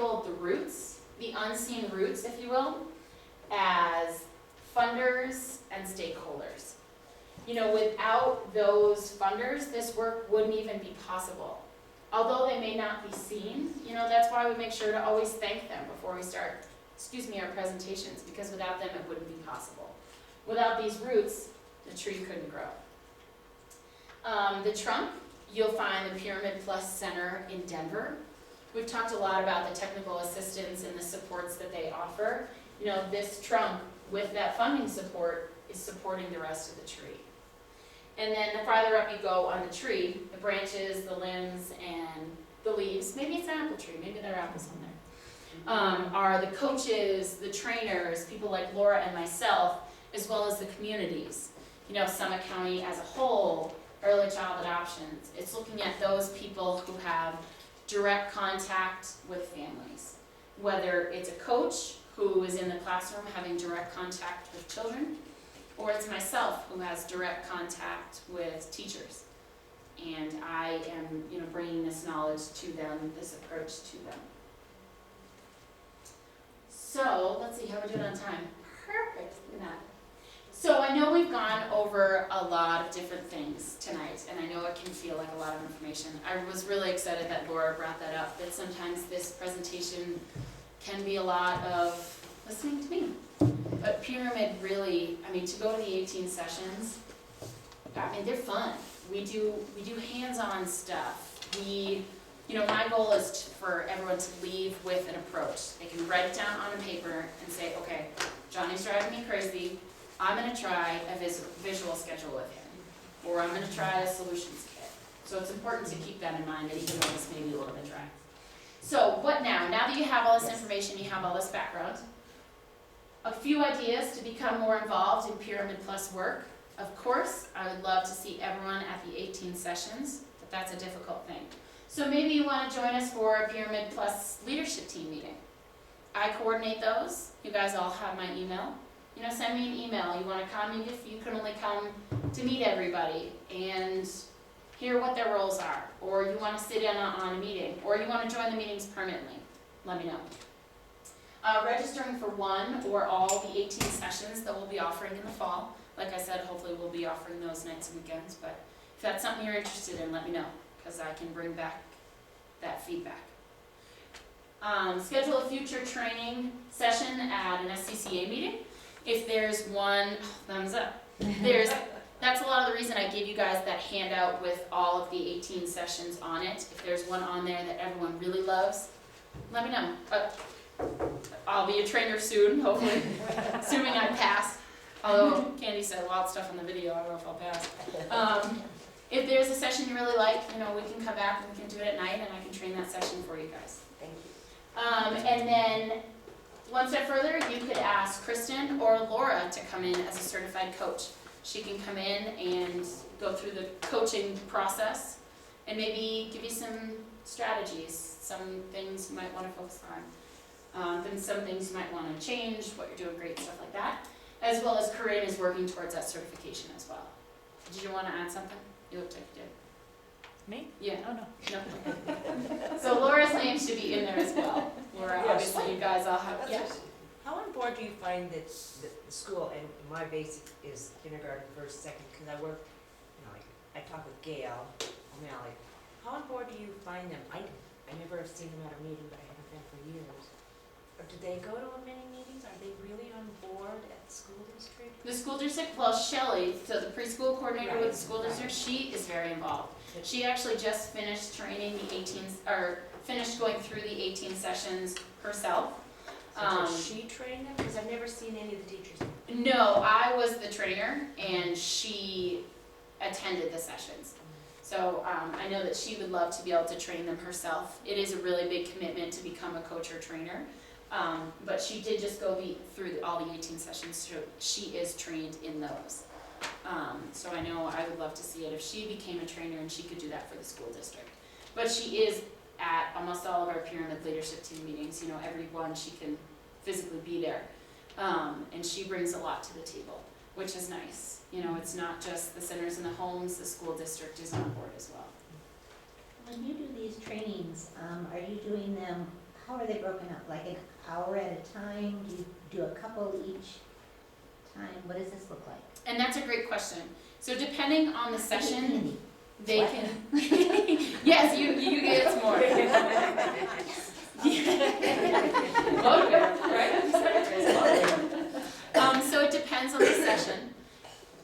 labeled the roots, the unseen roots, if you will, as funders and stakeholders. You know, without those funders, this work wouldn't even be possible. Although they may not be seen, you know, that's why we make sure to always thank them before we start, our presentations, because without them it wouldn't be possible. Without these roots, the tree couldn't grow. The trunk, you'll find the Pyramid Plus Center in Denver. We've talked a lot about the technical assistance and the supports that they offer. You know, this trunk with that funding support is supporting the rest of the tree. And then the farther up you go on the tree, the branches, the limbs, and the leaves, maybe it's an apple tree, maybe there are apples on there, are the coaches, the trainers, people like Laura and myself, as well as the communities. You know, Summit County as a whole, early child adoptions. It's looking at those people who have direct contact with families. Whether it's a coach who is in the classroom having direct contact with children, or it's myself who has direct contact with teachers. And I am, you know, bringing this knowledge to them, this approach to them. So, let's see how we're doing on time. Perfect, look at that. So I know we've gone over a lot of different things tonight, and I know it can feel like a lot of information. I was really excited that Laura brought that up, that sometimes this presentation can be a lot of listening to me. But Pyramid really, I mean, to go to the 18 sessions, I mean, they're fun. We do hands-on stuff. You know, my goal is for everyone to leave with an approach. They can write it down on a paper and say, okay, Johnny's driving me crazy. I'm going to try a visual schedule with him, or I'm going to try a solutions kit. So it's important to keep that in mind, that even though this may be a little bit dry. So what now? Now that you have all this information, you have all this background, a few ideas to become more involved in Pyramid Plus work. Of course, I would love to see everyone at the 18 sessions, but that's a difficult thing. So maybe you want to join us for a Pyramid Plus leadership team meeting. I coordinate those. You guys all have my email. You know, send me an email. You want to come, even if you can only come to meet everybody and hear what their roles are, or you want to sit in on a meeting, or you want to join the meetings permanently, let me know. Registering for one or all the 18 sessions that we'll be offering in the fall. Like I said, hopefully we'll be offering those nights and weekends, but if that's something you're interested in, let me know, because I can bring back that feedback. Schedule a future training session at an SCCA meeting. If there's one, thumbs up. That's a lot of the reason I gave you guys that handout with all of the 18 sessions on it. If there's one on there that everyone really loves, let me know. I'll be a trainer soon, hopefully, assuming I pass. Although Candy said wild stuff on the video, I don't know if I'll pass. If there's a session you really like, you know, we can come back and we can do it at night, and I can train that session for you guys. Thank you. And then, one step further, you could ask Kristen or Laura to come in as a certified coach. She can come in and go through the coaching process and maybe give you some strategies, some things you might want to focus on, then some things you might want to change, what you're doing great, stuff like that, as well as Corinne is working towards that certification as well. Did you want to add something? You looked like you did. Me? Yeah. Oh, no. No. So Laura's name should be in there as well. Laura, Yes. obviously you guys all have, yeah. How on board do you find that the school, and my basic is kindergarten, first, second, because I work, you know, like, I talk with Gail O'Malley. How on board do you find them? I never have seen them at a meeting, but I haven't been for years. Or do they go to many meetings? Are they really on board at the school district? The school district, well, Shelley, so the preschool coordinator with the school district, she is very involved. She actually just finished training the 18, or finished going through the 18 sessions herself. So did she train them? Because I've never seen any of the teachers. No, I was the trainer and she attended the sessions. So I know that she would love to be able to train them herself. It is a really big commitment to become a coach or trainer. But she did just go through all the 18 sessions, so she is trained in those. So I know I would love to see it if she became a trainer and she could do that for the school district. But she is at almost all of our Pyramid leadership team meetings. You know, every one she can physically be there. And she brings a lot to the table, which is nice. You know, it's not just the centers and the homes, the school district is on board as well. When you do these trainings, are you doing them how are they broken up? Like an hour at a time? Do you do a couple each time? What does this look like? And that's a great question. So depending on the session, they What? can, yes, you get some more. Motivated, right? So it depends on the session.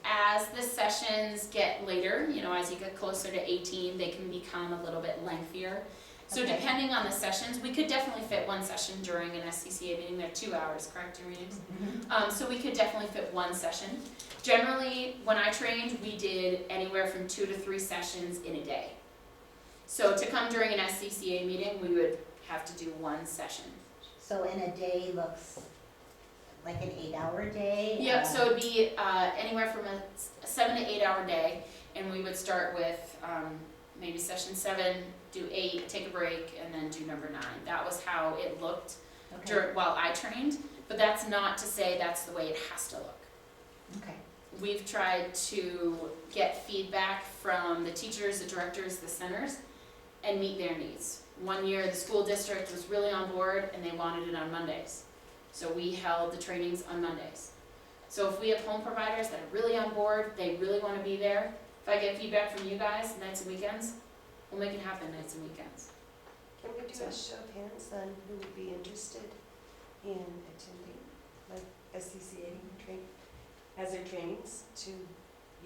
As the sessions get later, you know, as you get closer to 18, they can become a little bit lengthier. So Okay. depending on the sessions, we could definitely fit one session during an SCCA meeting. They're 2 hours, correct, your meetings? So we could definitely fit one session. Generally, when I trained, we did anywhere from 2 to 3 sessions in a day. So to come during an SCCA meeting, we would have to do one session. So in a day looks like an 8-hour day? Yep, so it'd be anywhere from a 7 to 8 hour day, and we would start with maybe session 7, do 8, take a break, and then do number 9. That was how it looked Okay, while I trained, but that's not to say that's the way it has to look. okay. We've tried to get feedback from the teachers, the directors, the centers, and meet their needs. One year, the school district was really on board and they wanted it on Mondays. So we held the trainings on Mondays. So if we have home providers that are really on board, they really want to be there, if I get feedback from you guys, nights and weekends, we'll make it happen nights and weekends. Can we do a show of hands on who would be interested in attending, like SCCA train, as their trainings to?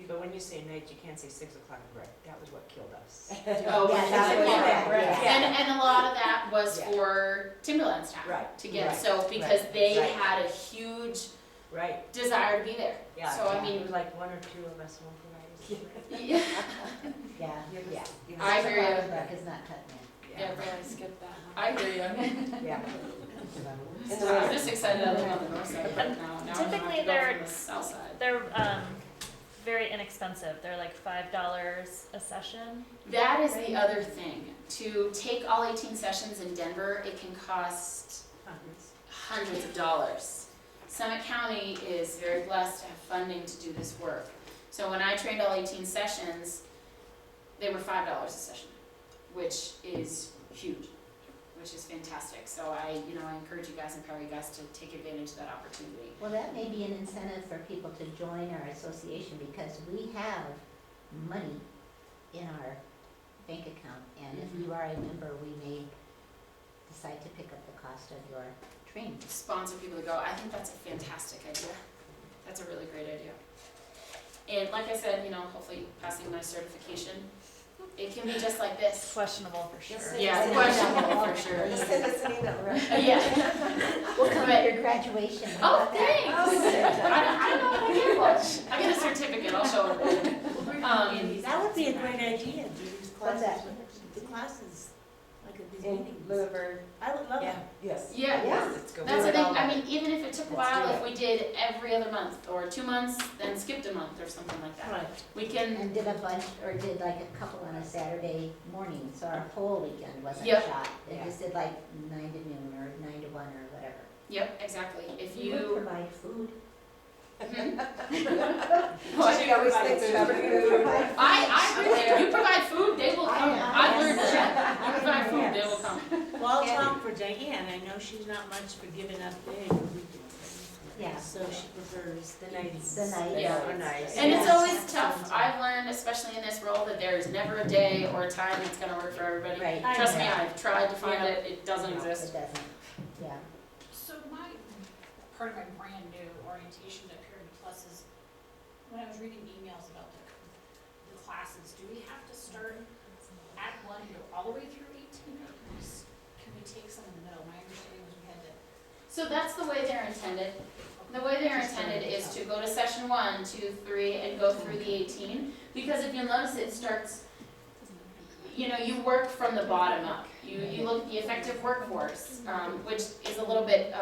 But when you say night, you can't say 6 o'clock break. That was what killed us. Oh, Yeah, that's what yeah. you're at, And a lot of that was Yeah. for Timberland staff Right, to get, right, so because right, they right. had a huge Right, desire to be there. yeah. So I It mean, was like 1 or 2 of us home providers. yeah, Yeah. Yeah, I hear ya. Rec is not cutting it. yeah, really skip that. I hear you. Yeah. I'm just excited I live on the north side right now. Now I don't have Typically to go they're- from the south side. They're very inexpensive. They're like $5 a session. That is the other thing. To take all 18 sessions in Denver, it can cost hundreds of dollars. Summit County is very blessed to have funding to do this work. So when I trained all 18 sessions, they were $5 a session, which is huge, which is fantastic. So I encourage you guys, empower you guys to take advantage of that opportunity. Well, that may be an incentive for people to join our association because we have money in our bank account. And if you are a member, we may decide to pick up the cost of your training. Sponsor people to go. I think that's a fantastic idea. That's a really great idea. And like I said, hopefully passing my certification, it can be just like It's this. questionable for sure. Yeah, it's questionable for sure. Just send us an email, right? Yeah. We'll come at your graduation. How Oh, about that? thanks. I don't know what I get much. I get a certificate. I'll show it. That would be a great idea, to use What's that? the classes, like at these In meetings. Lunenburg. I would love Yeah. that. Yes. Yeah. Yeah. Let's go. That's the Do it thing. all I night. mean, even if it took a Let's do while, it. if we did every other month or 2 months, then skipped a month or something like that. Right. We can. And did a bunch, or did like a couple on a Saturday morning, so our whole weekend wasn't Yep. shot. It Yeah. just did like 9 to noon or 9 to 1 or whatever. Yep, exactly. If We would you. provide food. What? She always thinks about food. I agree with you. You provide food, they will come. I've learned Yes. that. You provide food, they will Yes. come. Well, I'll talk for Diane, I know she's not much for giving up big. Yeah. So she prefers the nights. The night. Yeah. Or nice. And it's Yes. always tough. I've learned, especially in this role, that there is never a day or a time that's gonna work for everybody. Right. I Trust me, know. I've tried to find Yeah. it, it doesn't It exist. doesn't, yeah. So part of my brand new orientation to Purity Plus is, when I was reading emails about the classes, do we have to start at 1 and go all the way through 18? Or can we take some in the middle? My understanding was we had to. So that's the way they're intended. The way they're intended is to go to session 1, 2, 3, and go through the 18. Because if you'll notice, it starts, you work from the bottom up. You look at the effective workforce, which is a little bit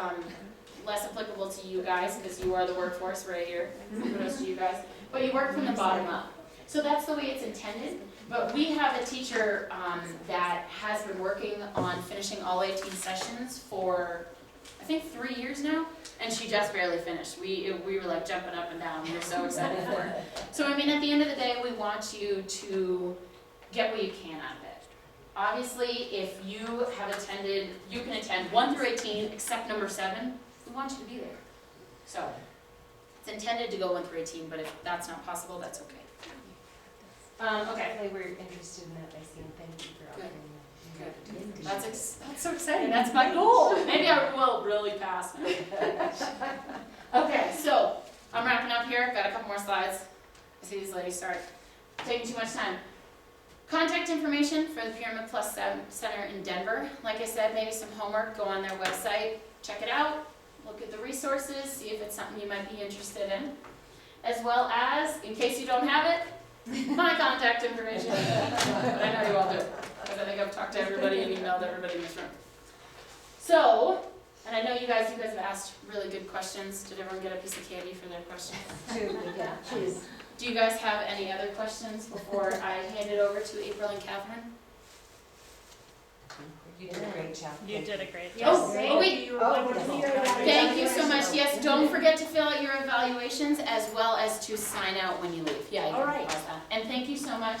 less applicable to you guys because you are the workforce right here. Kudos to you guys. But you work from the bottom up. So that's the way it's intended. But we have a teacher that has been working on finishing all 18 sessions for, I think, 3 years now. And she just barely finished. We were like jumping up and down. We were so excited for her. So I mean, at the end of the day, we want you to get what you can out of it. obviously, if you have attended, you can attend 1 through 18, except number 7, we want you to be there. So, it's intended to go 1 through 18, but if that's not possible, that's okay. Okay, Definitely we're interested in that, I see, and thank you for offering that. good. That's so exciting, that's my goal. Maybe I will really pass now. Okay, so, I'm wrapping up here, got a couple more slides. I see these ladies start taking too much time. Contact information for the Pyramid Plus Center in Denver. Like I said, maybe some homework, go on their website, check it out, look at the resources, see if it's something you might be interested in. As well as, in case you don't have it, my contact information. But I know you all do, because I think I've talked to everybody and emailed everybody in this room. So, and I know you guys have asked really good questions. Did everyone get a piece of candy for their questions? Yeah, choose. Do you guys have any other questions before I hand it over to April and Catherine? You did a great job. You did a great Yes. job. Oh, wait. wonderful. Thank you so much. Yes, don't forget to fill out your evaluations as well as to sign out when you leave. Yeah, you All can right. pause that. And thank you so much.